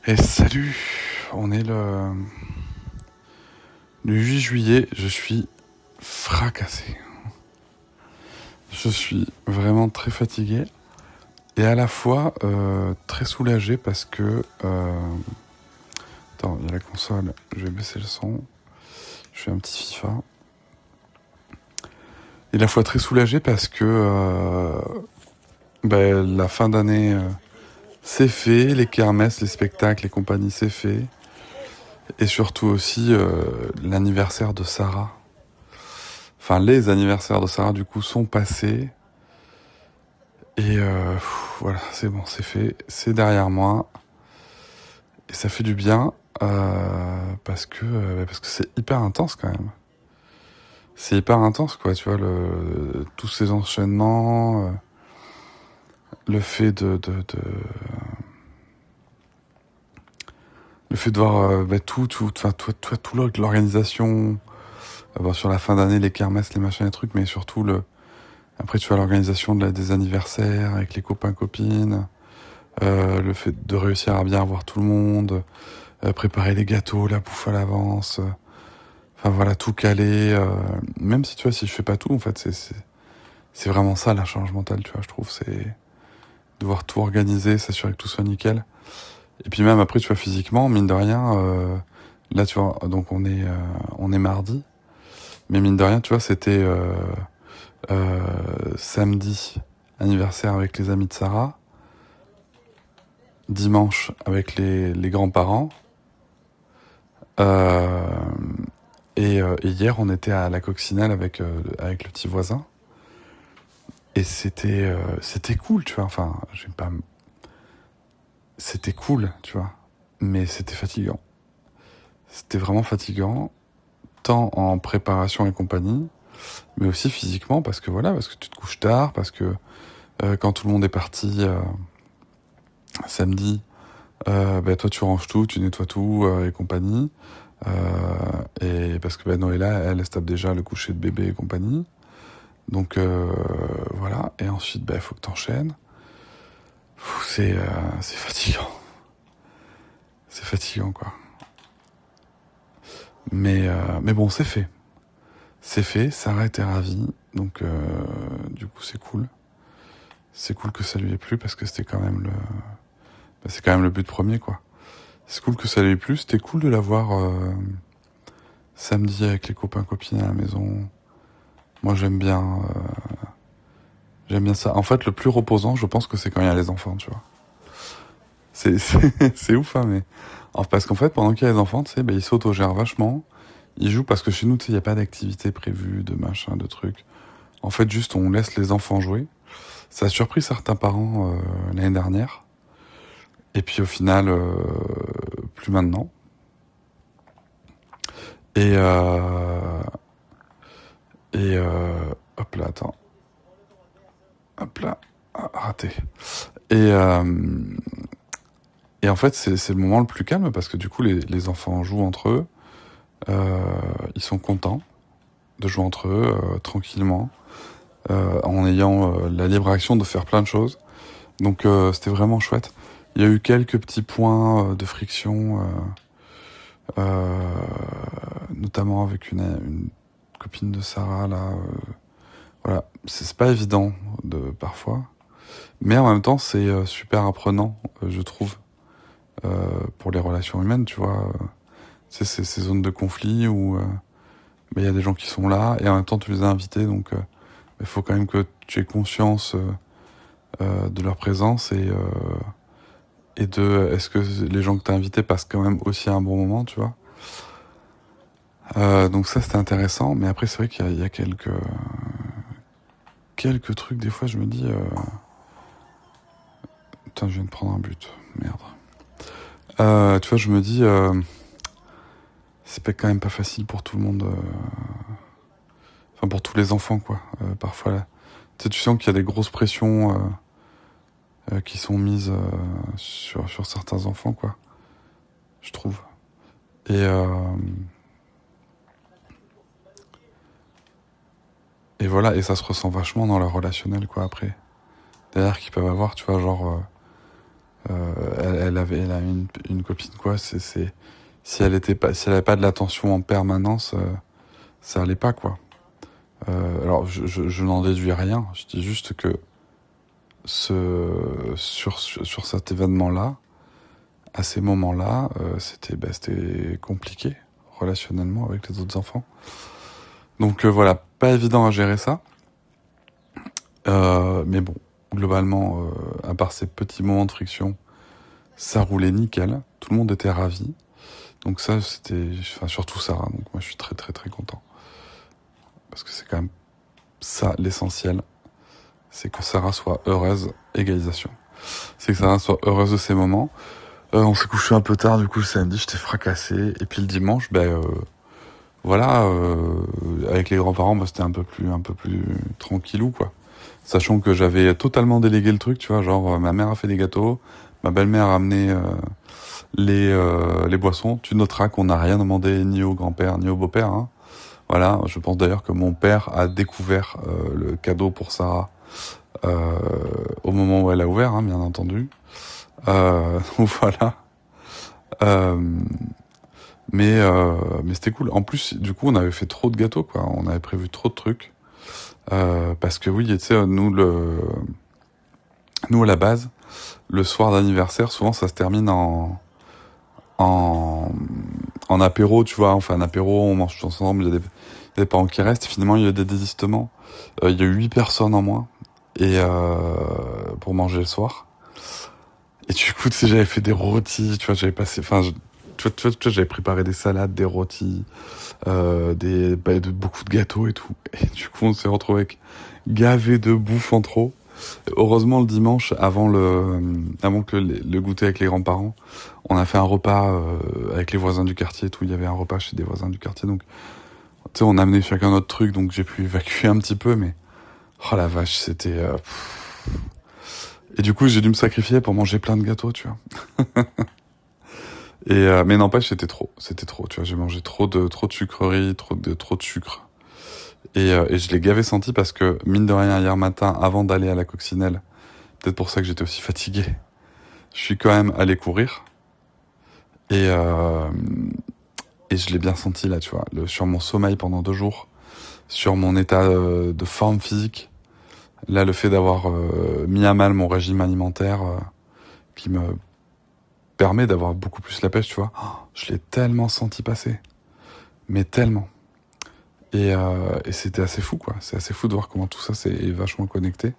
Et salut, on est le 8 juillet, je suis fracassé. Je suis vraiment très fatigué et à la fois très soulagé parce que... Attends, il y a la console, je vais baisser le son, je fais un petit FIFA. Et à la fois très soulagé parce que la fin d'année c'est fait, les kermesses, les spectacles, les compagnies c'est fait. Et surtout aussi l'anniversaire de Sarah. Enfin, les anniversaires de Sarah, du coup, sont passés. Et voilà, c'est bon, c'est fait. C'est derrière moi. Et ça fait du bien. Parce que c'est hyper intense, quand même. C'est hyper intense, quoi, tu vois, tous ces enchaînements. Le fait le fait de voir tout l'organisation. Sur la fin d'année, les kermesses, les machins, les trucs, mais surtout après tu vois l'organisation des anniversaires avec les copains, copines, le fait de réussir à bien avoir tout le monde, préparer les gâteaux, la bouffe à l'avance, enfin voilà, tout caler, même si tu vois, si je fais pas tout, en fait, c'est vraiment ça la charge mentale, tu vois, je trouve, c'est devoir tout organiser, s'assurer que tout soit nickel. Et puis même après, tu vois, physiquement, mine de rien, là, tu vois, donc on est mardi, mais mine de rien, tu vois, c'était samedi, anniversaire avec les amis de Sarah, dimanche avec les grands-parents, et hier on était à la coccinelle avec le petit voisin, et c'était cool, tu vois, enfin, c'était cool, tu vois, mais c'était fatigant. C'était vraiment fatigant, tant en préparation et compagnie, mais aussi physiquement, parce que tu te couches tard, parce que quand tout le monde est parti samedi, toi tu ranges tout, tu nettoies tout et compagnie. Et parce que Noëlla, elle se tape déjà le coucher de bébé et compagnie. Donc voilà. Et ensuite, faut que t'enchaînes. C'est fatigant. C'est fatigant, quoi. Mais bon, c'est fait. C'est fait. Sarah était ravie. Donc du coup, c'est cool. C'est cool que ça lui ait plu parce que c'était quand même c'est quand même le but premier, quoi. C'est cool que ça lui ait plu. C'était cool de la voir samedi avec les copains copines à la maison. Moi, j'aime bien ça. En fait, le plus reposant, je pense que c'est quand il y a les enfants, tu vois. C'est ouf, hein, mais... parce qu'en fait, pendant qu'il y a les enfants, tu sais, ils s'autogèrent vachement. Ils jouent parce que chez nous, tu sais, il n'y a pas d'activité prévue, de machin, de trucs. En fait, juste, on laisse les enfants jouer. Ça a surpris certains parents l'année dernière. Et puis, au final, plus maintenant. Et... hop là, attends. Hop là. Ah, raté. Et... Et en fait, c'est le moment le plus calme parce que du coup, les enfants jouent entre eux. Ils sont contents de jouer entre eux tranquillement, en ayant la libre action de faire plein de choses. Donc c'était vraiment chouette. Il y a eu quelques petits points de friction, notamment avec une copine de Sarah là. Voilà, c'est pas évident parfois, mais en même temps c'est super apprenant, je trouve. Pour les relations humaines, tu vois, c'est ces zones de conflit où il y a des gens qui sont là et en même temps tu les as invités, donc il faut quand même que tu aies conscience de leur présence et de est-ce que les gens que tu as invités passent quand même aussi un bon moment, tu vois. Donc ça c'était intéressant, mais après c'est vrai qu'il y a quelques trucs, des fois je me dis putain, je viens de prendre un but, merde. Tu vois, je me dis c'est quand même pas facile pour tout le monde, enfin pour tous les enfants, quoi. Parfois là, tu sens qu'il y a des grosses pressions qui sont mises sur certains enfants, quoi, je trouve. Et voilà, et ça se ressent vachement dans leur relationnel, quoi, après. Derrière qu'ils peuvent avoir, tu vois, genre Elle a une copine, quoi. Si elle avait pas de l'attention en permanence, ça allait pas, quoi. Alors, je n'en déduis rien. Je dis juste que sur cet événement-là, à ces moments-là, c'était compliqué relationnellement avec les autres enfants. Donc voilà, pas évident à gérer ça. Mais bon, globalement, à part ces petits moments de friction, ça roulait nickel. Tout le monde était ravi. Donc ça, surtout Sarah. Donc moi, je suis très très très content. Parce que c'est quand même ça l'essentiel. C'est que Sarah soit heureuse, égalisation. C'est que Sarah soit heureuse de ces moments. On s'est couché un peu tard, du coup le samedi j'étais fracassé. Et puis le dimanche, voilà, avec les grands-parents, c'était un peu plus tranquillou, quoi. Sachant que j'avais totalement délégué le truc, tu vois, genre ma mère a fait des gâteaux, ma belle-mère a amené les boissons. Tu noteras qu'on n'a rien demandé ni au grand-père ni au beau-père, hein. Voilà, je pense d'ailleurs que mon père a découvert le cadeau pour Sarah au moment où elle a ouvert, hein, bien entendu. Donc voilà. Mais c'était cool. En plus, du coup, on avait fait trop de gâteaux, quoi. On avait prévu trop de trucs. Parce que oui, tu sais, nous à la base, le soir d'anniversaire, souvent ça se termine en apéro, tu vois. On fait un apéro, on mange tous ensemble, il y a des parents qui restent. Finalement, il y a des désistements. Il y a eu 8 personnes en moins pour manger le soir. Et du coup, tu sais, j'avais fait des rôtis, tu vois, tu vois, j'avais préparé des salades, des rôtis, beaucoup de gâteaux et tout. Et du coup, on s'est retrouvé avec gavé de bouffe en trop. Heureusement, le dimanche, avant que le goûter avec les grands-parents, on a fait un repas avec les voisins du quartier et tout. Il y avait un repas chez des voisins du quartier, donc tu sais, on a amené chacun notre truc, donc j'ai pu évacuer un petit peu, mais oh la vache, c'était. Et du coup, j'ai dû me sacrifier pour manger plein de gâteaux, tu vois. Mais n'empêche, c'était trop, tu vois. J'ai mangé trop de sucreries, trop de sucre. Et je l'ai gavé senti parce que, mine de rien, hier matin, avant d'aller à la coccinelle, peut-être pour ça que j'étais aussi fatigué, je suis quand même allé courir. Et je l'ai bien senti là, tu vois, sur mon sommeil pendant 2 jours, sur mon état de forme physique. Là, le fait d'avoir mis à mal mon régime alimentaire qui me permet d'avoir beaucoup plus la pêche, tu vois. Oh, je l'ai tellement senti passer. Mais tellement. Et c'était assez fou, quoi. C'est assez fou de voir comment tout ça est vachement connecté.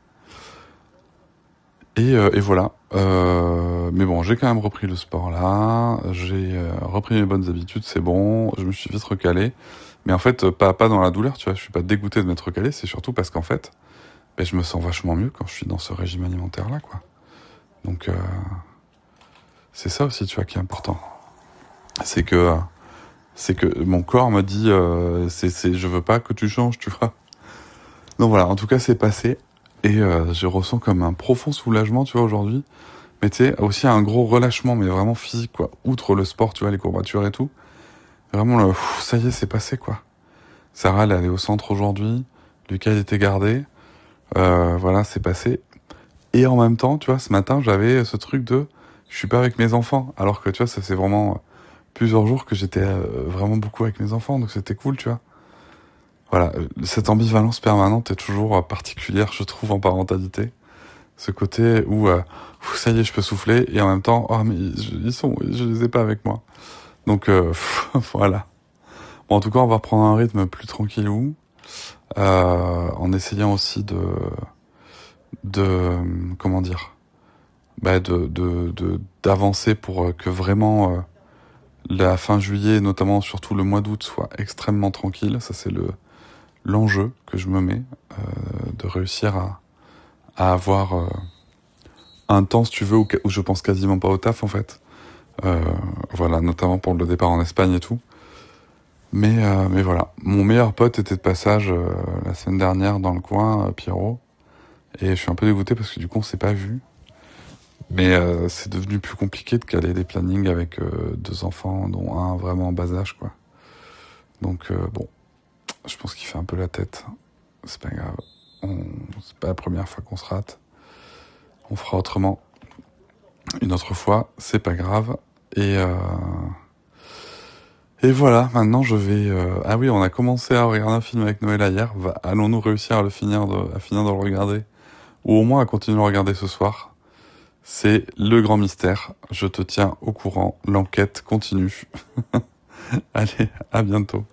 Et voilà. Mais bon, j'ai quand même repris le sport là. J'ai repris mes bonnes habitudes, c'est bon. Je me suis vite recalé. Mais en fait, pas dans la douleur, tu vois. Je suis pas dégoûté de m'être recalé. C'est surtout parce qu'en fait, je me sens vachement mieux quand je suis dans ce régime alimentaire là, quoi. Donc, c'est ça aussi, tu vois, qui est important. C'est que mon corps me dit, je veux pas que tu changes, tu vois. Donc voilà, en tout cas, c'est passé. Et je ressens comme un profond soulagement, tu vois, aujourd'hui. Mais tu sais, aussi un gros relâchement, mais vraiment physique, quoi. Outre le sport, tu vois, les courbatures et tout. Vraiment, ça y est, c'est passé, quoi. Sarah, elle est allée au centre aujourd'hui. Lucas, il était gardé. Voilà, c'est passé. Et en même temps, tu vois, ce matin, j'avais ce truc de... Je suis pas avec mes enfants. Alors que, tu vois, ça c'est vraiment plusieurs jours que j'étais vraiment beaucoup avec mes enfants. Donc c'était cool, tu vois. Voilà, cette ambivalence permanente est toujours particulière, je trouve, en parentalité. Ce côté où, ça y est, je peux souffler. Et en même temps, oh, mais je les ai pas avec moi. Donc, voilà. Bon, en tout cas, on va reprendre un rythme plus tranquillou. En essayant aussi comment dire, d'avancer pour que vraiment la fin juillet, notamment surtout le mois d'août, soit extrêmement tranquille. Ça, c'est l'enjeu que je me mets, de réussir à avoir un temps, si tu veux, où je pense quasiment pas au taf, en fait. Voilà, notamment pour le départ en Espagne et tout. Mais voilà, mon meilleur pote était de passage la semaine dernière dans le coin, Pierrot. Et je suis un peu dégoûté parce que du coup, on s'est pas vu. Mais c'est devenu plus compliqué de caler des plannings avec 2 enfants, dont un vraiment en bas âge, quoi. Donc bon, je pense qu'il fait un peu la tête. C'est pas grave. C'est pas la première fois qu'on se rate. On fera autrement. une autre fois, c'est pas grave. Et voilà, maintenant je vais... Ah oui, on a commencé à regarder un film avec Noëlla hier. Allons-nous réussir à finir de le regarder? Ou au moins à continuer de le regarder ce soir? C'est le grand mystère. Je te tiens au courant. L'enquête continue. Allez, à bientôt.